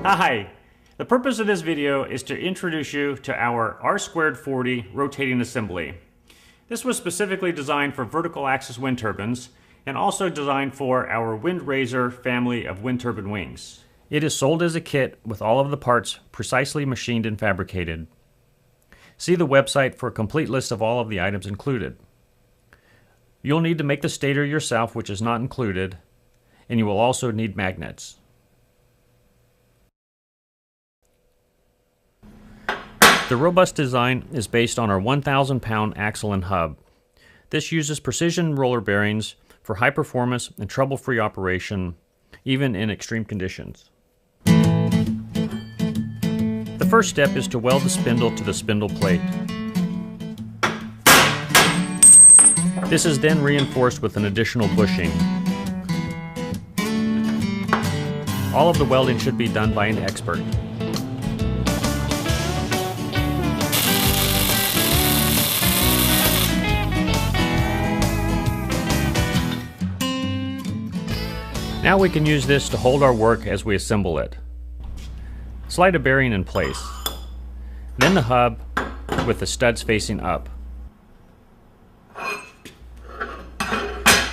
Hi! The purpose of this video is to introduce you to our R²40 rotating assembly. This was specifically designed for vertical axis wind turbines and also designed for our WindRaiser family of wind turbine wings. It is sold as a kit with all of the parts precisely machined and fabricated. See the website for a complete list of all of the items included. You'll need to make the stator yourself, which is not included, and you will also need magnets. The robust design is based on our 1,000-pound axle and hub. This uses precision roller bearings for high performance and trouble-free operation, even in extreme conditions. The first step is to weld the spindle to the spindle plate. This is then reinforced with an additional bushing. All of the welding should be done by an expert. Now we can use this to hold our work as we assemble it. Slide a bearing in place, then the hub with the studs facing up.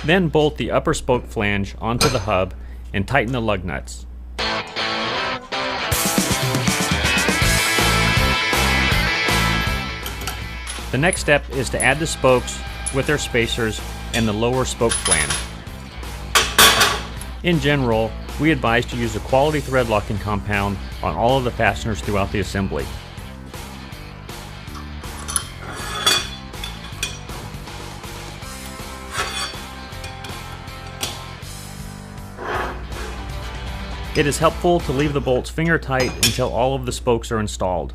Then bolt the upper spoke flange onto the hub and tighten the lug nuts. The next step is to add the spokes with their spacers and the lower spoke flange. In general, we advise to use a quality thread locking compound on all of the fasteners throughout the assembly. It is helpful to leave the bolts finger tight until all of the spokes are installed.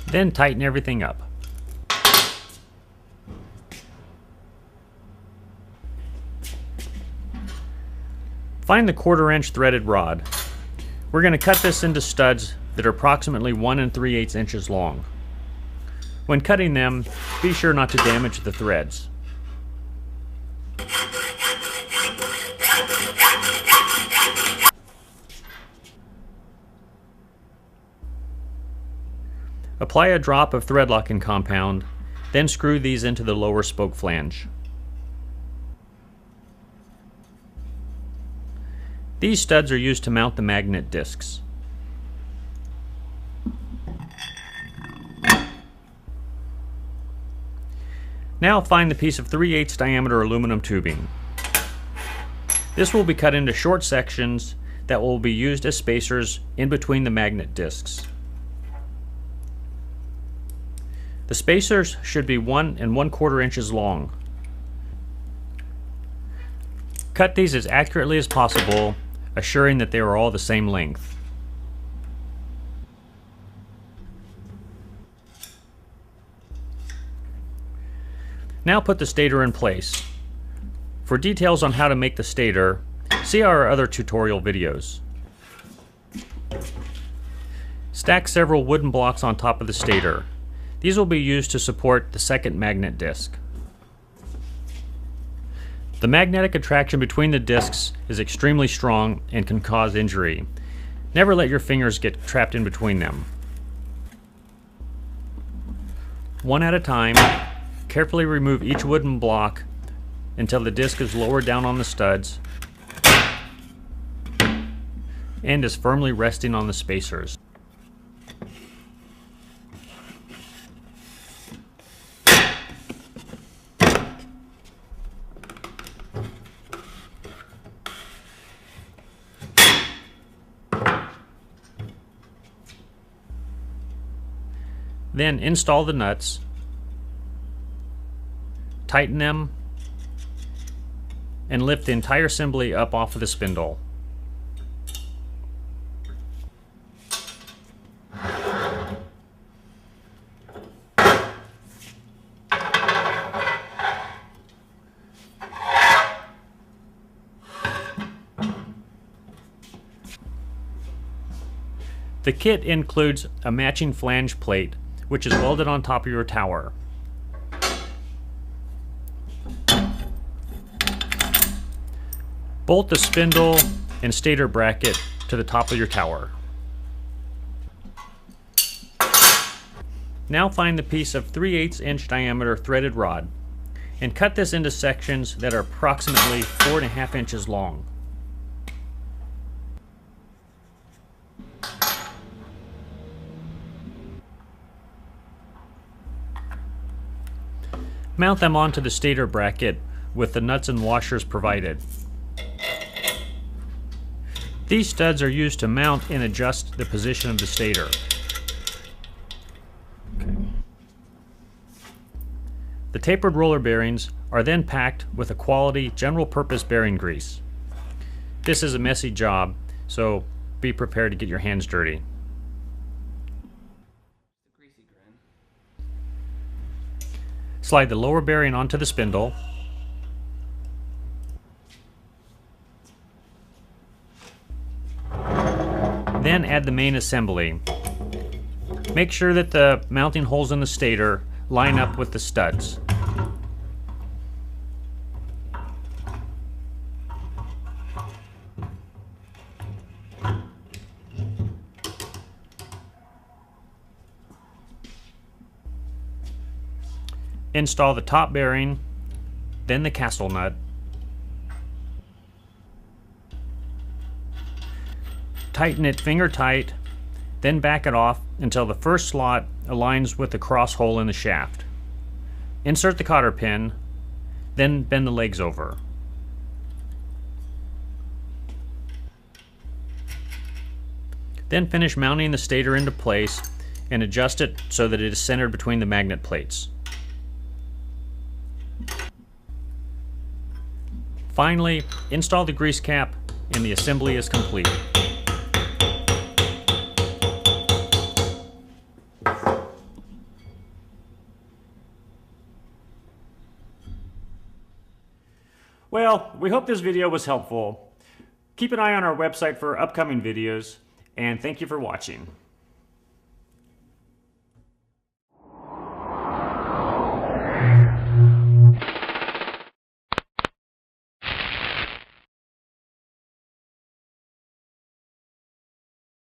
Then tighten everything up. Find the 1/4-inch threaded rod. We're going to cut this into studs that are approximately 1 3/8 inches long. When cutting them, be sure not to damage the threads. Apply a drop of thread locking compound, then screw these into the lower spoke flange. These studs are used to mount the magnet discs. Now find the piece of 3/8 diameter aluminum tubing. This will be cut into short sections that will be used as spacers in between the magnet discs. The spacers should be 1 1/4 inches long. Cut these as accurately as possible, assuring that they are all the same length. Now put the stator in place. For details on how to make the stator, see our other tutorial videos. Stack several wooden blocks on top of the stator. These will be used to support the second magnet disc. The magnetic attraction between the discs is extremely strong and can cause injury. Never let your fingers get trapped in between them. One at a time, carefully remove each wooden block until the disc is lowered down on the studs and is firmly resting on the spacers. Then install the nuts, tighten them, and lift the entire assembly up off of the spindle. The kit includes a matching flange plate, which is welded on top of your tower. Bolt the spindle and stator bracket to the top of your tower. Now find the piece of 3/8 inch diameter threaded rod and cut this into sections that are approximately 4.5 inches long. Mount them onto the stator bracket with the nuts and washers provided. These studs are used to mount and adjust the position of the stator. Okay. The tapered roller bearings are then packed with a quality general purpose bearing grease. This is a messy job, so be prepared to get your hands dirty. Slide the lower bearing onto the spindle. Then add the main assembly. Make sure that the mounting holes in the stator line up with the studs. Install the top bearing, then the castle nut. Tighten it finger tight, then back it off until the first slot aligns with the cross hole in the shaft. Insert the cotter pin, then bend the legs over. Then finish mounting the stator into place and adjust it so that it is centered between the magnet plates. Finally, install the grease cap and the assembly is complete. Well, we hope this video was helpful. Keep an eye on our website for upcoming videos, and thank you for watching.